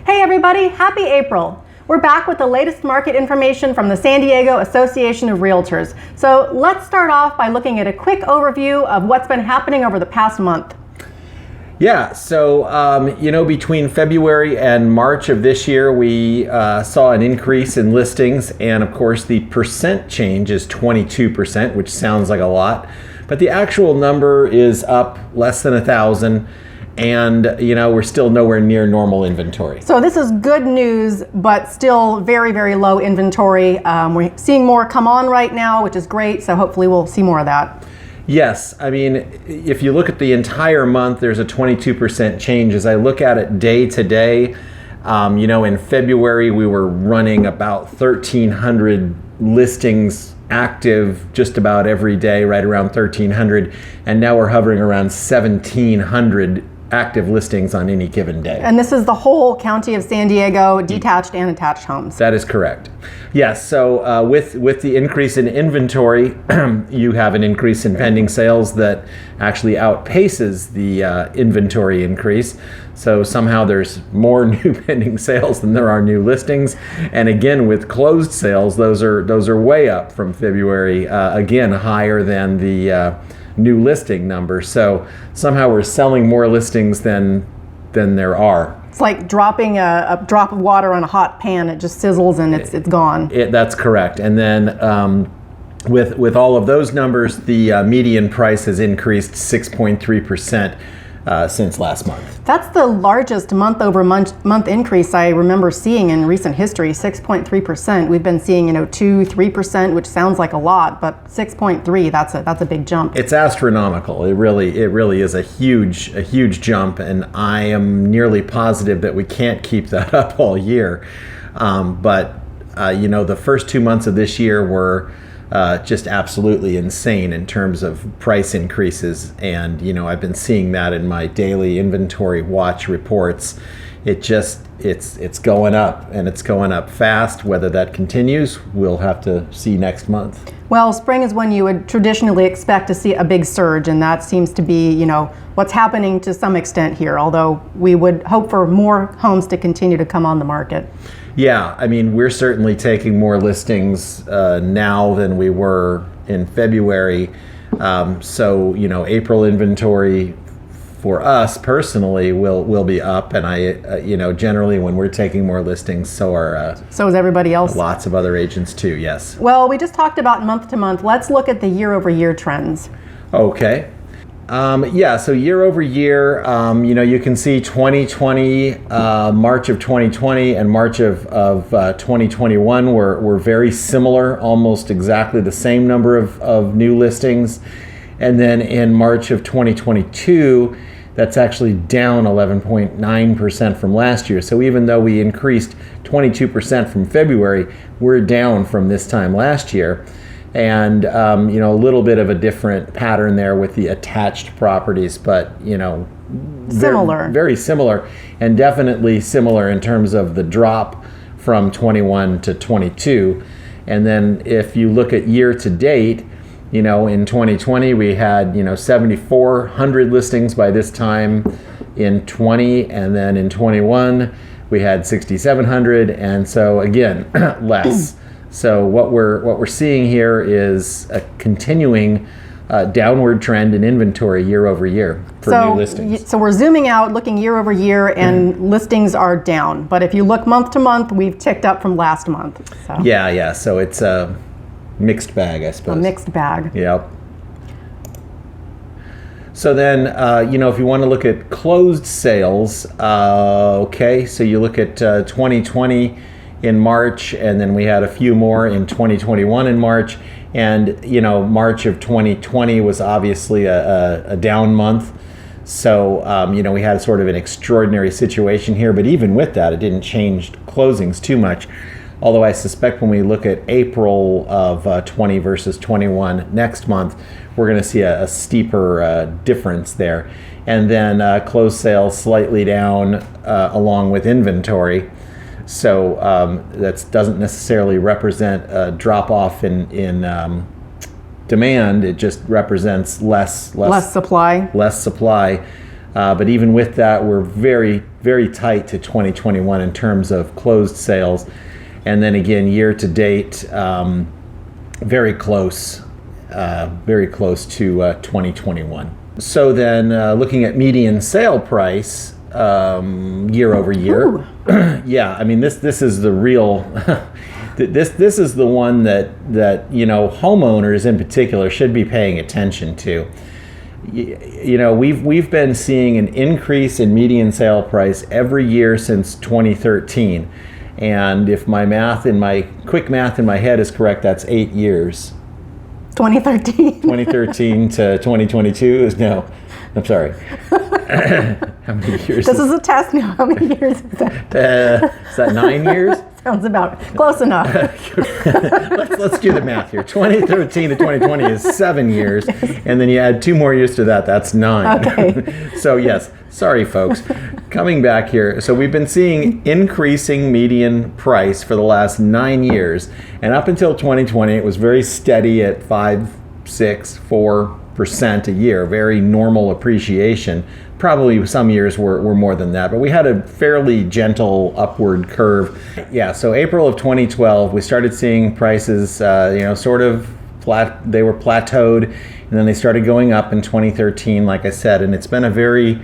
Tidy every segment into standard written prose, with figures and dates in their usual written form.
Hey everybody, happy April. We're back with the latest market information from the San Diego Association of Realtors. So let's start off by looking at a quick overview of what's been happening over the past month. Yeah, so between February and March of this year, we saw an increase in listings, and of course the percent change is 22%, which sounds like a lot, but the actual number is up less than 1,000, and we're still nowhere near normal inventory. So this is good news, but still very, very low inventory. We're seeing more come on right now, which is great, so hopefully we'll see more of that. Yes, I mean, if you look at the entire month, there's a 22% change. As I look at it day to day, in February we were running about 1,300 listings active just about every day, right around 1,300, and now we're hovering around 1,700 active listings on any given day. And this is the whole county of San Diego, detached and attached homes. That is correct. Yes, so with the increase in inventory, you have an increase in pending sales that actually outpaces the inventory increase. So somehow there's more new pending sales than there are new listings. And again, with closed sales, those are way up from February, again higher than the new listing number. So somehow we're selling more listings than there are. It's like dropping a drop of water on a hot pan. It just sizzles and it's gone. That's correct. And then with all of those numbers, the median price has increased 6.3% since last month. That's the largest month-over-month increase I remember seeing in recent history, 6.3%. We've been seeing 2-3%, which sounds like a lot, but 6.3, that's a big jump. It's astronomical. It really is a huge jump, and I am nearly positive that we can't keep that up all year. But the first 2 months of this year were just absolutely insane in terms of price increases, and I've been seeing that in my daily inventory watch reports. It's going up, and it's going up fast. Whether that continues, we'll have to see next month. Well, spring is when you would traditionally expect to see a big surge, and that seems to be what's happening to some extent here, although we would hope for more homes to continue to come on the market. Yeah, I mean, we're certainly taking more listings now than we were in February. So, April inventory for us personally will be up, and generally when we're taking more listings, so is everybody else. Lots of other agents too. Yes. Well, we just talked about month to month. Let's look at the year-over-year trends. Okay. So year over year, you can see 2020, March of 2020 and March of 2021 were very similar, almost exactly the same number of new listings. And then in March of 2022, that's actually down 11.9% from last year. So even though we increased 22% from February, we're down from this time last year. And a little bit of a different pattern there with the attached properties, but similar, very similar, and definitely similar in terms of the drop from 21 to 22. And then if you look at year to date, in 2020 we had 7,400 listings by this time in 20, and then in 21 we had 6,700, and so again less. So what we're seeing here is a continuing downward trend in inventory year over year for new listings. So we're zooming out, looking year over year, and listings are down. But if you look month to month, we've ticked up from last month. So. Yeah. So it's a mixed bag, I suppose. A mixed bag. Yep. So then, if you want to look at closed sales, so you look at 2020 in March, and then we had a few more in 2021 in March, and March of 2020 was obviously a down month, so we had sort of an extraordinary situation here, but even with that it didn't change closings too much, although I suspect when we look at April of 20 versus 21 next month, we're going to see a steeper difference there. And then closed sales slightly down along with inventory. So that doesn't necessarily represent a drop off in demand. It just represents less supply. Less supply. But even with that, we're very, very tight to 2021 in terms of closed sales. And then again, year to date, very close to 2021. So then looking at median sale price year over year, yeah, I mean, this is the real, this is the one that homeowners in particular should be paying attention to. We've been seeing an increase in median sale price every year since 2013. And if my quick math in my head is correct, that's 8 years. 2013. 2013 to 2022 no, I'm sorry. How many years? This is a test now. How many years is that? Is that 9 years? Sounds about close enough. let's do the math here. 2013 to 2020 is 7 years, and then you add 2 more years to that. That's 9. Okay. So yes, sorry folks. Coming back here, so we've been seeing increasing median price for the last 9 years, and up until 2020, it was very steady at 5, 6, 4% a year. Very normal appreciation. Probably some years were more than that, but we had a fairly gentle upward curve. Yeah, so April of 2012, we started seeing prices, sort of flat. They were plateaued, and then they started going up in 2013, like I said, and it's been a very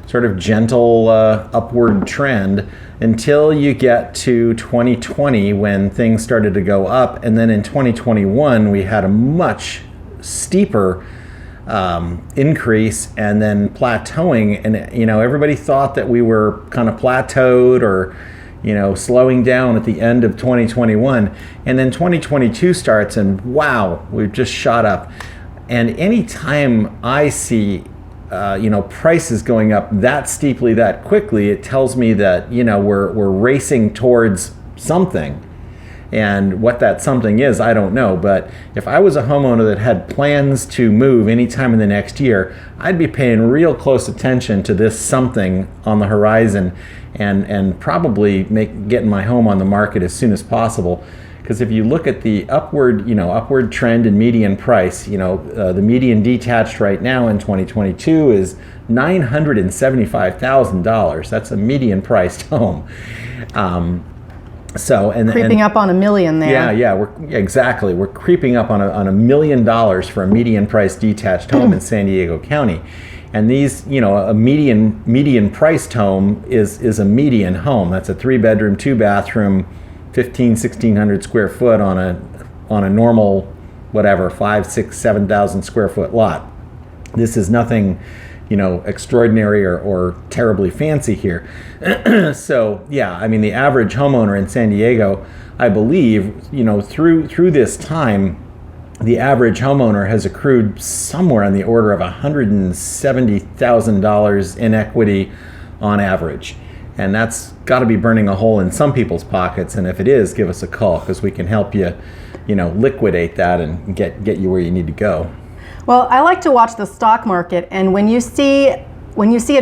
sort of gentle upward trend until you get to 2020 when things started to go up, and then in 2021 we had a much steeper increase and then plateauing, and everybody thought that we were kind of plateaued or slowing down at the end of 2021, and then 2022 starts and wow, we've just shot up. And anytime I see prices going up that steeply that quickly, it tells me that we're racing towards something. And what that something is, I don't know. But if I was a homeowner that had plans to move anytime in the next year, I'd be paying real close attention to this something on the horizon, and probably getting my home on the market as soon as possible. Because if you look at the upward trend in median price, the median detached right now in 2022 is $975,000. That's a median priced home. Creeping up on $1 million there. Yeah, we're creeping up on $1 million for a median price detached home in San Diego County, and these, a median priced home is a median home. That's a 3-bedroom, 2-bathroom, 1,600 square foot on a normal, whatever, 5, 6, 7,000 square foot lot. This is nothing extraordinary or terribly fancy here. So yeah, I mean, the average homeowner in San Diego, I believe, through this time, the average homeowner has accrued somewhere on the order of $170,000 in equity on average. And that's got to be burning a hole in some people's pockets. And if it is, give us a call, because we can help you, liquidate that and get you where you need to go. Well, I like to watch the stock market, and when you see a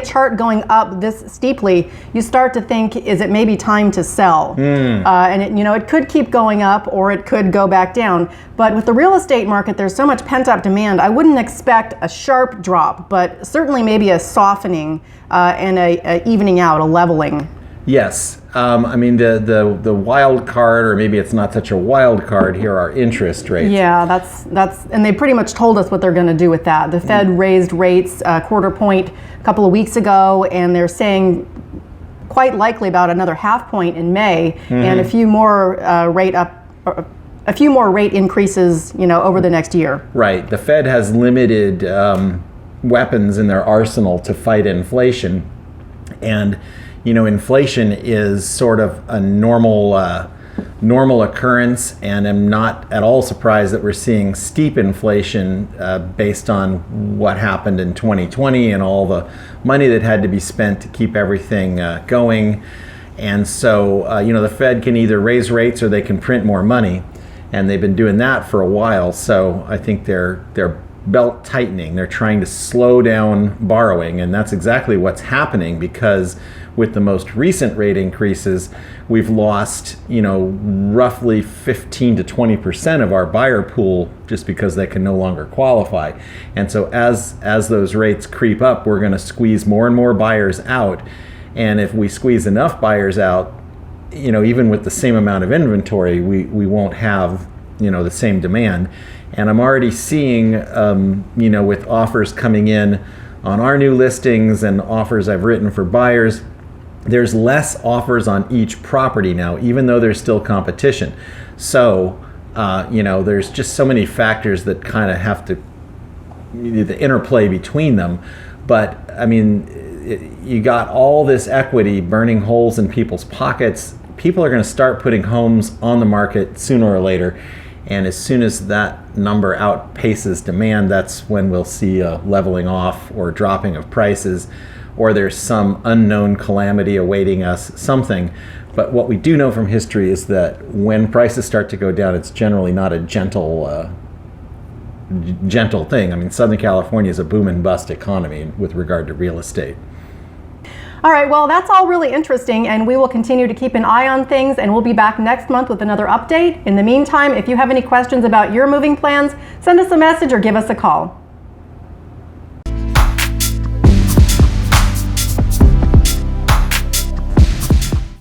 chart going up this steeply, you start to think, is it maybe time to sell? And it could keep going up or it could go back down. But with the real estate market, there's so much pent-up demand. I wouldn't expect a sharp drop, but certainly maybe a softening and a evening out, a leveling. Yes. I mean, the wild card, or maybe it's not such a wild card here, are interest rates. Yeah, that's and they pretty much told us what they're going to do with that. The Fed raised rates a quarter point a couple of weeks ago, and they're saying quite likely about another half point in May, and a few more rate increases, over the next year. Right. The Fed has limited weapons in their arsenal to fight inflation, and inflation is sort of a normal occurrence, and I'm not at all surprised that we're seeing steep inflation based on what happened in 2020 and all the money that had to be spent to keep everything going. And so, the Fed can either raise rates or they can print more money, and they've been doing that for a while. So I think they're belt tightening. They're trying to slow down borrowing, and that's exactly what's happening, because with the most recent rate increases, we've lost, roughly 15 to 20% of our buyer pool just because they can no longer qualify. And so as those rates creep up, we're going to squeeze more and more buyers out. And if we squeeze enough buyers out, even with the same amount of inventory, we won't have, the same demand. And I'm already seeing, with offers coming in on our new listings and offers I've written for buyers, there's less offers on each property now, even though there's still competition. So, there's just so many factors that kind of have to, the interplay between them. But, I mean, you got all this equity burning holes in people's pockets. People are going to start putting homes on the market sooner or later. And as soon as that number outpaces demand, that's when we'll see a leveling off or dropping of prices, or there's some unknown calamity awaiting us, something. But what we do know from history is that when prices start to go down, it's generally not a gentle thing. I mean, Southern California is a boom and bust economy with regard to real estate. All right, well, that's all really interesting, and we will continue to keep an eye on things, and we'll be back next month with another update. In the meantime, if you have any questions about your moving plans, send us a message or give us a call.